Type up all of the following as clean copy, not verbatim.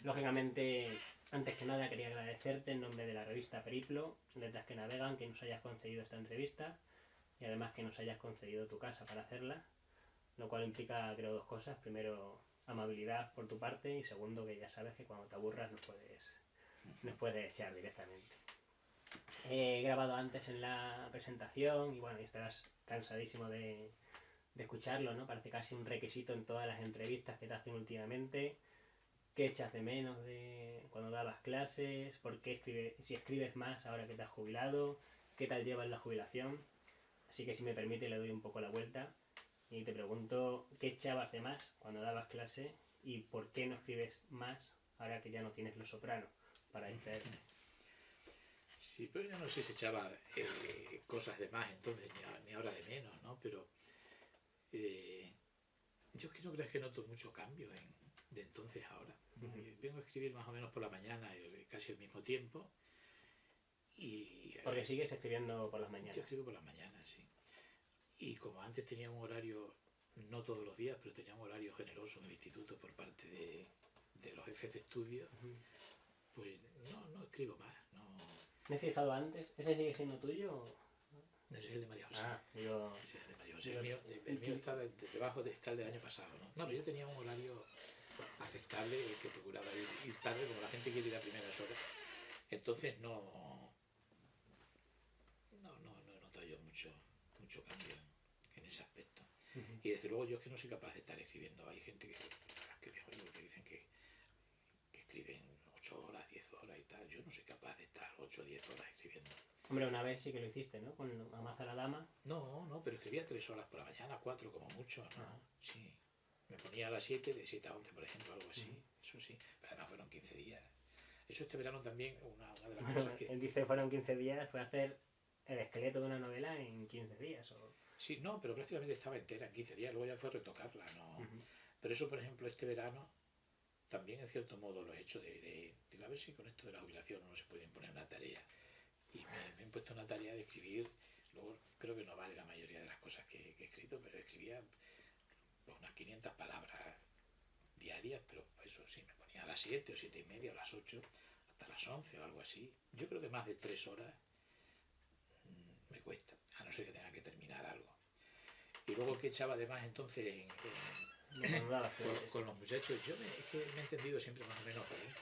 Lógicamente, antes que nada quería agradecerte en nombre de la revista Periplo, Letras que Navegan, que nos hayas concedido esta entrevista y además que nos hayas concedido tu casa para hacerla, lo cual implica, creo, dos cosas. Primero, amabilidad por tu parte y segundo, que ya sabes que cuando te aburras nos puedes echar directamente. He grabado antes en la presentación y bueno, estarás cansadísimo de escucharlo, ¿no? Parece casi un requisito en todas las entrevistas que te hacen últimamente. ¿Qué echas de menos de cuando dabas clases? ¿Por qué si escribes más ahora que te has jubilado? ¿Qué tal llevas la jubilación? Así que si me permite le doy un poco la vuelta y te pregunto qué echabas de más cuando dabas clase y por qué no escribes más ahora que ya no tienes Los Sopranos para distraerte. Sí, pero yo no sé si echaba cosas de más entonces ni ahora de menos, ¿no? Pero yo es que no creo que noto mucho cambio de entonces a ahora. Vengo a escribir más o menos por la mañana, casi al mismo tiempo. Porque sigues escribiendo por las mañanas. Yo escribo por las mañanas, sí. Y como antes tenía un horario, no todos los días, pero tenía un horario generoso en el instituto por parte de los jefes de estudio, pues no escribo más. No. Me he fijado antes. ¿Ese sigue siendo tuyo? No, ese es el de María José. Digo... Ese es el de María José. El mío está debajo está el del año pasado, ¿no? No, pero yo tenía un horario aceptable que procuraba ir tarde, como la gente quiere ir a primeras horas. Entonces no he notado yo mucho cambio en ese aspecto. Y desde luego yo es que no soy capaz de estar escribiendo. Hay gente que dicen que escriben 8 horas, 10 horas y tal. Yo no soy capaz de estar 8 o 10 horas escribiendo. Hombre, una vez sí que lo hiciste, ¿no? Con Amaza la Dama. No, pero escribía 3 horas por la mañana, 4 como mucho, ¿no? Sí. Me ponía a las 7, de 7 a 11, por ejemplo, algo así. Eso sí. Pero además fueron 15 días. Eso este verano también, una de las cosas que... Él dice fueron 15 días, fue hacer el esqueleto de una novela en 15 días. Sí, no, pero prácticamente estaba entera en 15 días, luego ya fue retocarla, ¿no? Pero eso, por ejemplo, este verano también en cierto modo lo he hecho digo, a ver si con esto de la jubilación no se puede imponer una tarea. Y me he puesto una tarea de escribir, luego creo que no vale la mayoría de las cosas que he escrito, pero escribía pues, unas 500 palabras diarias, pero eso sí, me ponía a las 7 o 7 y media o las 8, hasta las 11 o algo así. Yo creo que más de 3 horas me cuesta, a no ser que tenga que terminar algo. Y luego que echaba además entonces con los muchachos, es que me he entendido siempre más o menos bien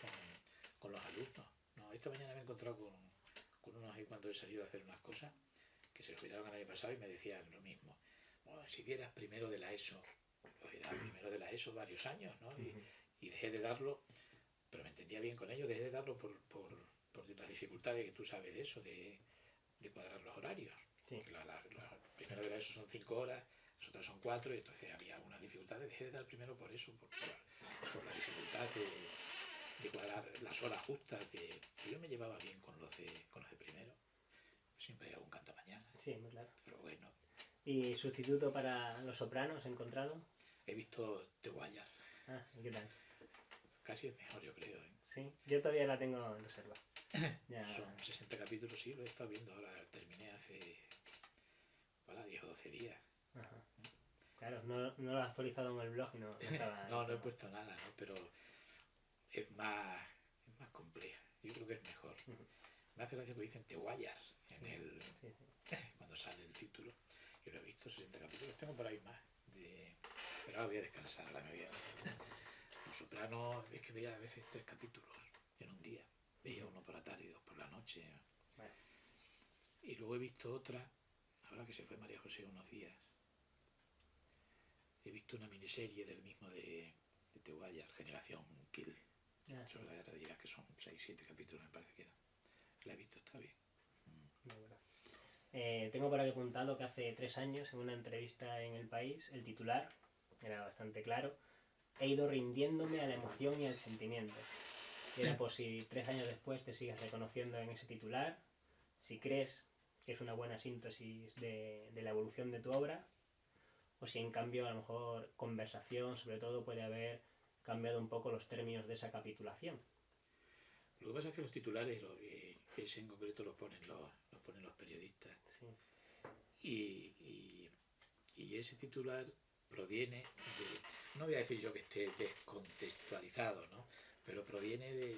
con los alumnos. No, esta mañana me he encontrado con unos ahí cuando he salido a hacer unas cosas que se los olvidaron el año pasado y me decían lo mismo. Bueno, si dieras primero de la ESO, he dado primero de la ESO varios años, ¿no? Y dejé de darlo, pero me entendía bien con ellos, dejé de darlo por las dificultades que tú sabes de eso, de cuadrar los horarios. Sí. Primero de la ESO son 5 horas, las otras son 4, y entonces había algunas dificultades. Dejé de dar primero por eso, por la dificultad de cuadrar las horas justas. Yo me llevaba bien con los de primero. Siempre hay algún cantamañana. Sí, muy claro. Pero bueno. ¿Y sustituto para Los Sopranos he encontrado? He visto The Wire. ¿Qué tal? Casi es mejor, yo creo. Sí, yo todavía la tengo en reserva. Son 60 capítulos, sí, lo he estado viendo ahora. Terminé hace 10 o 12 días. Ajá. Claro, no lo he actualizado en el blog y no estaba... no he puesto nada, ¿no? Pero es más compleja. Yo creo que es mejor. Me hace gracia porque dicen The Wire cuando sale el título. Yo lo he visto, 60 capítulos. Tengo por ahí más. Pero ahora voy a descansar. Los Sopranos, es que veía a veces 3 capítulos en un día. Veía uno por la tarde y 2 por la noche. Bueno. Y luego he visto otra, ahora que se fue María José unos días. He visto una miniserie del mismo de The Wire, Generación Kill. Sobre la guerra de Irak, que son 6-7 capítulos, me parece que era. La he visto, está bien. Tengo por aquí apuntado que hace 3 años, en una entrevista en El País, el titular era bastante claro: he ido rindiéndome a la emoción y al sentimiento. Y era por si 3 años después te sigues reconociendo en ese titular, si crees que es una buena síntesis de la evolución de tu obra, o si en cambio a lo mejor conversación sobre todo puede haber cambiado un poco los términos de esa capitulación. Lo que pasa es que los titulares, ese en concreto los ponen los periodistas. Sí. Y ese titular proviene de... No voy a decir yo que esté descontextualizado, ¿no? pero proviene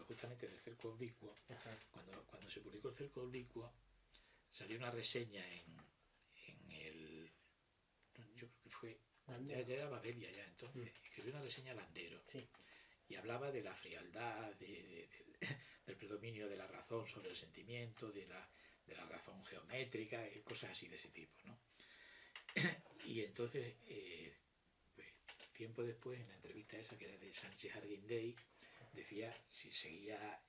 justamente del cerco oblicuo. Ajá. Cuando se publicó el cerco oblicuo, salió una reseña en el... Yo creo que fue... Ya era Babelia ya entonces. Escribió una reseña Landero. Sí. Y hablaba de la frialdad, del predominio de la razón sobre el sentimiento, de la razón geométrica, cosas así de ese tipo, ¿no? Y entonces, pues, tiempo después, en la entrevista esa que era de Sánchez Arguindey, decía si seguía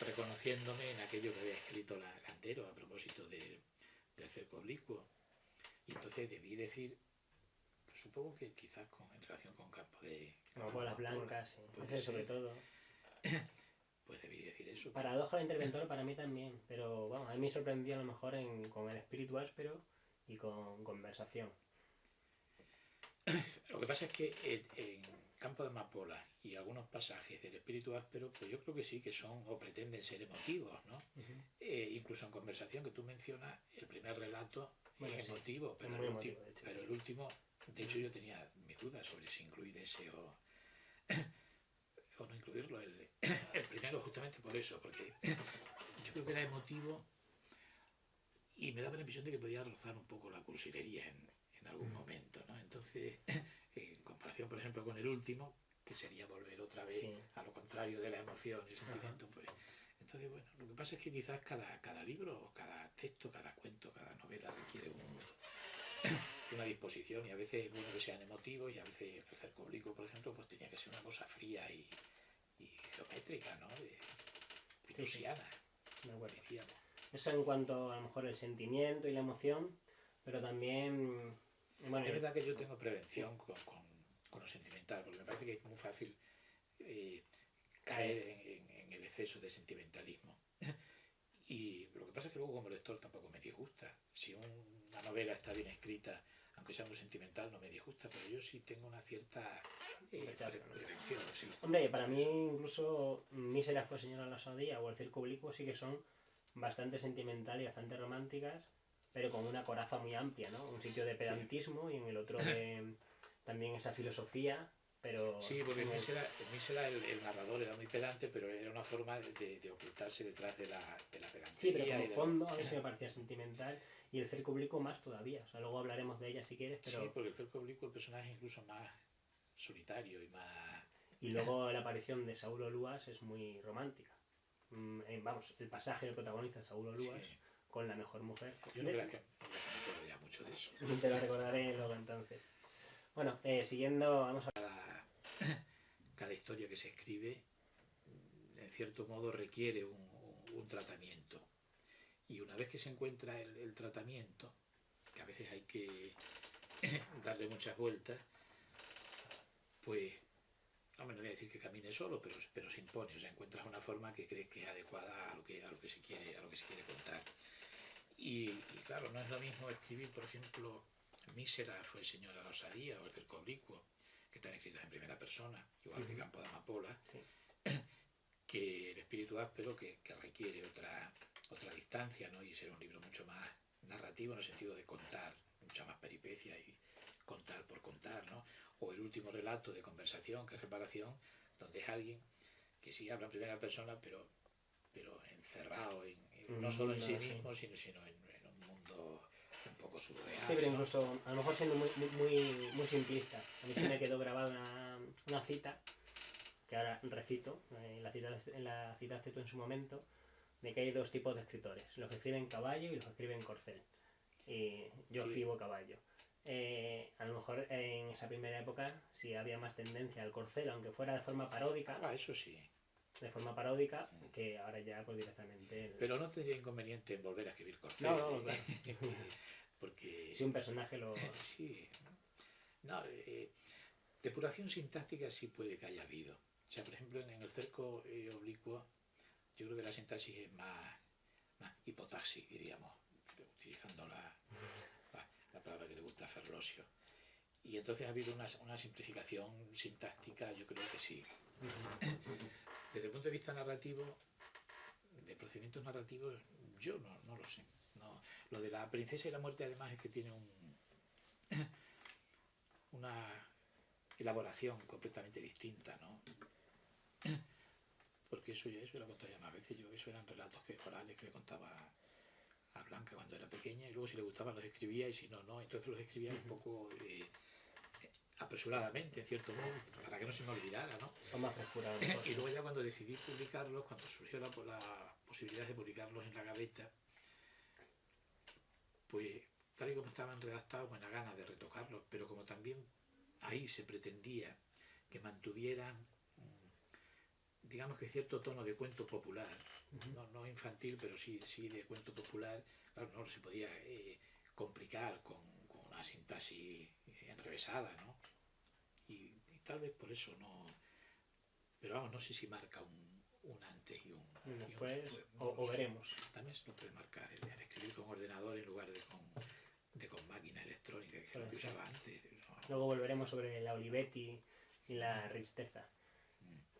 reconociéndome en aquello que había escrito Landero a propósito del cerco oblicuo. Y entonces debí decir, pues, supongo que quizás en relación con Campo de... Como bolas blancas, sí. Ese sobre todo. Pues debí decir eso. Paradoja del interventor para mí también, pero vamos, a mí me sorprendió a lo mejor con el espíritu áspero y con conversación. Lo que pasa es que en Campo de Amapola y algunos pasajes del espíritu áspero, pues yo creo que sí que son o pretenden ser emotivos, ¿no? Incluso en conversación que tú mencionas, el primer relato es emotivo, pero el último, de hecho yo tenía mis dudas sobre si incluir ese o no incluirlo. El primero justamente por eso, porque yo creo que era emotivo y me daba la impresión de que podía rozar un poco la cursilería en algún momento, ¿no? Entonces, en comparación, por ejemplo, con el último, que sería volver otra vez a lo contrario de la emoción y el sentimiento, pues... Entonces, bueno, lo que pasa es que quizás cada libro, cada texto, cada cuento, cada novela requiere una disposición, y a veces es bueno que sean emotivos, y a veces el cerco oblicuo, por ejemplo, pues tenía que ser una cosa fría y geométrica, ¿no? Prusiana, decíamos. Eso en cuanto a lo mejor el sentimiento y la emoción, pero también... Bueno, es verdad que yo tengo prevención con lo sentimental, porque me parece que es muy fácil caer en el exceso de sentimentalismo. Y lo que pasa es que luego como lector tampoco me disgusta. Si una novela está bien escrita, aunque sea muy sentimental, no me disgusta, pero yo sí tengo una cierta prevención. Sí. Hombre, para mí incluso Mísera fue señora la osadía o el cerco oblicuo sí que son bastante sentimentales y bastante románticas, pero con una coraza muy amplia, ¿no? Un sitio de pedantismo y en el otro de también esa filosofía, pero... Sí, porque en Mísera el narrador era muy pedante, pero era una forma de ocultarse detrás de la pedantería. Sí, pero como fondo a mí sí me parecía sentimental, y el cerco oblicuo más todavía. O sea, luego hablaremos de ella si quieres, pero... Sí, porque el cerco oblicuo el personaje es incluso más solitario y más... Y luego la aparición de Saulo Luas es muy romántica. Vamos, el pasaje del protagonista Saulo Luas con la mejor mujer. Yo no creo que me acuerdo ya mucho de eso. Te lo recordaré luego entonces. Bueno, siguiendo, vamos a... Cada historia que se escribe, en cierto modo, requiere un tratamiento. Y una vez que se encuentra el tratamiento, que a veces hay que darle muchas vueltas, pues, no me voy a decir que camine solo, pero se impone. O sea, encuentras una forma que crees que es adecuada a lo que se quiere contar. Y claro, no es lo mismo escribir, por ejemplo, Mísera fue señora la osadía, o el cerco oblicuo, que están escritos en primera persona, igual que Campo de Amapola, que el espíritu áspero, que requiere otra distancia, ¿no? Y ser un libro mucho más narrativo en el sentido de contar, mucha más peripecia y contar por contar, ¿no? O el último relato de conversación, que es Reparación, donde es alguien que sí habla en primera persona, pero encerrado no solo en sí mismo, sino en un mundo un poco surreal. Sí, pero incluso, a lo mejor siendo muy simplista. A mí se me quedó grabada una cita, que ahora recito, la citaste tú en su momento, de que hay dos tipos de escritores, los que escriben caballo y los que escriben corcel. Y yo escribo caballo. A lo mejor en esa primera época sí había más tendencia al corcel, aunque fuera de forma paródica. Eso sí. De forma paródica, que ahora ya pues directamente... Pero no tendría inconveniente en volver a escribir corcel. No, claro. Porque... Si un personaje lo... Sí. No, depuración sintáctica sí puede que haya habido. O sea, por ejemplo, en el cerco oblicuo, yo creo que la sintaxis es más hipotaxis, diríamos, utilizando la palabra que le gusta a Ferlosio. Y entonces ha habido una simplificación sintáctica, yo creo que sí. Desde el punto de vista narrativo, de procedimientos narrativos, yo no lo sé. No. Lo de la princesa y la muerte, además, es que tiene una elaboración completamente distinta, ¿no? eso lo he contado ya más veces. Yo, eso eran relatos orales que le contaba a Blanca cuando era pequeña, y luego si le gustaban los escribía y si no, no. Entonces los escribía un poco apresuradamente, en cierto modo, para que no se me olvidara, ¿no? Con más frescura, a lo mejor. Y luego ya cuando decidí publicarlos, cuando surgió la posibilidad de publicarlos en La Gaveta, pues tal y como estaban redactados, buena gana de retocarlos, pero como también ahí se pretendía que mantuvieran, digamos que cierto tono de cuento popular, no infantil, pero sí de cuento popular, claro, no se podía complicar con una sintaxis enrevesada, ¿no? Y tal vez por eso no, pero vamos, no sé si marca un antes y un después, después, o veremos. También se lo puede marcar el escribir con ordenador en lugar de con máquina electrónica, que es lo que usaba antes, ¿no? Luego volveremos sobre la Olivetti y la Risteza.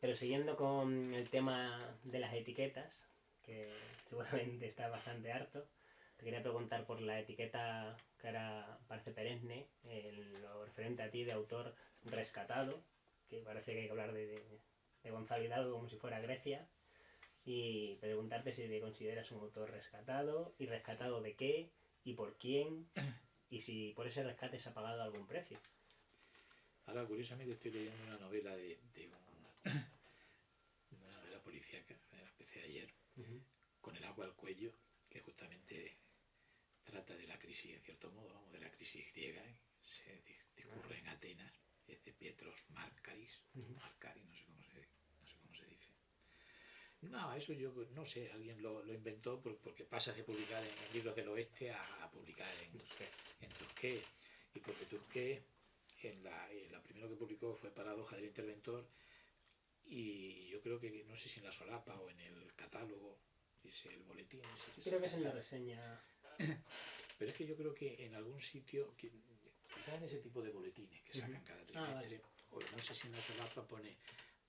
Pero siguiendo con el tema de las etiquetas, que seguramente está bastante harto, te quería preguntar por la etiqueta que ahora parece perenne, lo referente a ti de autor rescatado, que parece que hay que hablar de Gonzalo Hidalgo como si fuera Grecia, y preguntarte si te consideras un autor rescatado, y rescatado de qué, y por quién, y si por ese rescate se ha pagado algún precio. Ahora, curiosamente, estoy leyendo una novela una novela policíaca, la empecé ayer, con el agua al cuello, que justamente trata de la crisis, en cierto modo, vamos, de la crisis griega, se discurre en Atenas, es de Pietros Markaris, Markari, no sé cómo se dice. No, eso yo no sé, alguien lo inventó porque pasas de publicar en libros del oeste a publicar en Tusqué. Y porque Tusqué, la primero que publicó fue Paradoja del Interventor, y yo creo que, no sé si en la solapa o en el catálogo, es el boletín. Creo que es en la reseña. Pero es que yo creo que en algún sitio, quizás en ese tipo de boletines que sacan cada trimestre, o no sé si en la solapa pone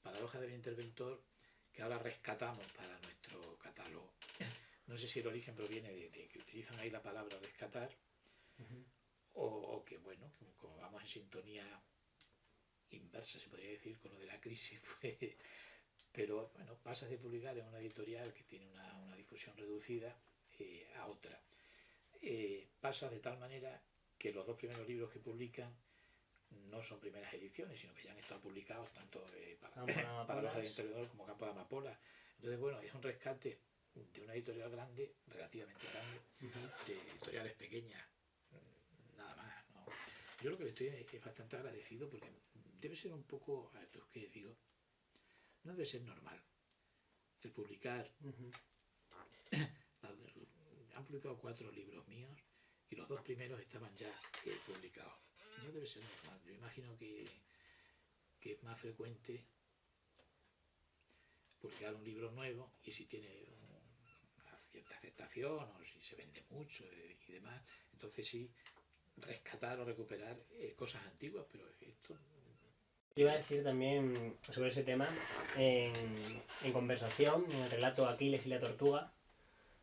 Paradoja del Interventor, que ahora rescatamos para nuestro catálogo. No sé si el origen proviene de que utilizan ahí la palabra rescatar, o que, bueno, como vamos en sintonía inversa, se podría decir, con lo de la crisis, pues, pero bueno, pasas de publicar en una editorial que tiene una difusión reducida a otra. Pasas de tal manera que los dos primeros libros que publican no son primeras ediciones, sino que ya han estado publicados tanto Paradoja del Interventor como Campo de Amapola. Entonces, bueno, es un rescate de una editorial grande, relativamente grande, de editoriales pequeñas, nada más, ¿no? Yo lo que le estoy es bastante agradecido, porque debe ser un poco, a los que digo, no debe ser normal el publicar. Han publicado 4 libros míos y los 2 primeros estaban ya publicados. No debe ser normal. Yo imagino que es más frecuente publicar un libro nuevo, y si tiene una cierta aceptación o si se vende mucho y demás, entonces sí rescatar o recuperar cosas antiguas, pero esto... Iba a decir también sobre ese tema, en conversación, en el relato Aquiles y la tortuga,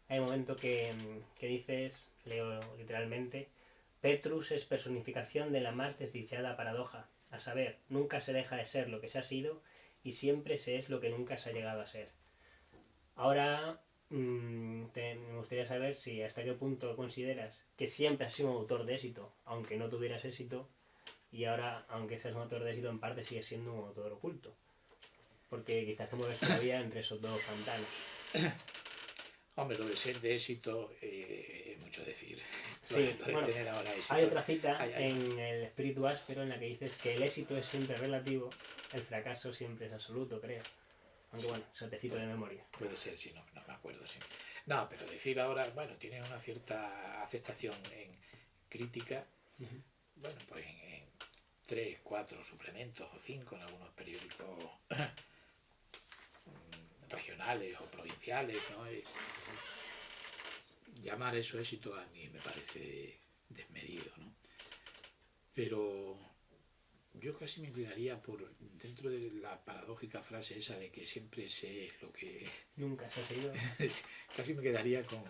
hay un momento que dices, leo literalmente: Petrus es personificación de la más desdichada paradoja, a saber, nunca se deja de ser lo que se ha sido y siempre se es lo que nunca se ha llegado a ser. Ahora me gustaría saber si hasta qué punto consideras que siempre has sido un autor de éxito, aunque no tuvieras éxito, y ahora, aunque seas un autor de éxito, en parte sigues siendo un autor oculto, porque quizás te mueves todavía entre esos dos pantanos. Hombre, lo de ser de éxito es mucho decir. Sí, lo de bueno, tener ahora éxito. hay otra cita en el Espíritu Áspero en la que dices que el éxito es siempre relativo, el fracaso siempre es absoluto, creo. Aunque bueno, eso te cito de memoria. Puede ser, sí, no me acuerdo. Sí. No, pero decir ahora, bueno, tiene una cierta aceptación en crítica, bueno, pues en 3, 4 suplementos o 5 en algunos periódicos regionales o provinciales, ¿no? Llamar eso éxito a mí me parece desmedido, ¿no? Pero yo casi me inclinaría por, dentro de la paradójica frase esa de que siempre sé lo que... Nunca se ha sido. Casi me quedaría con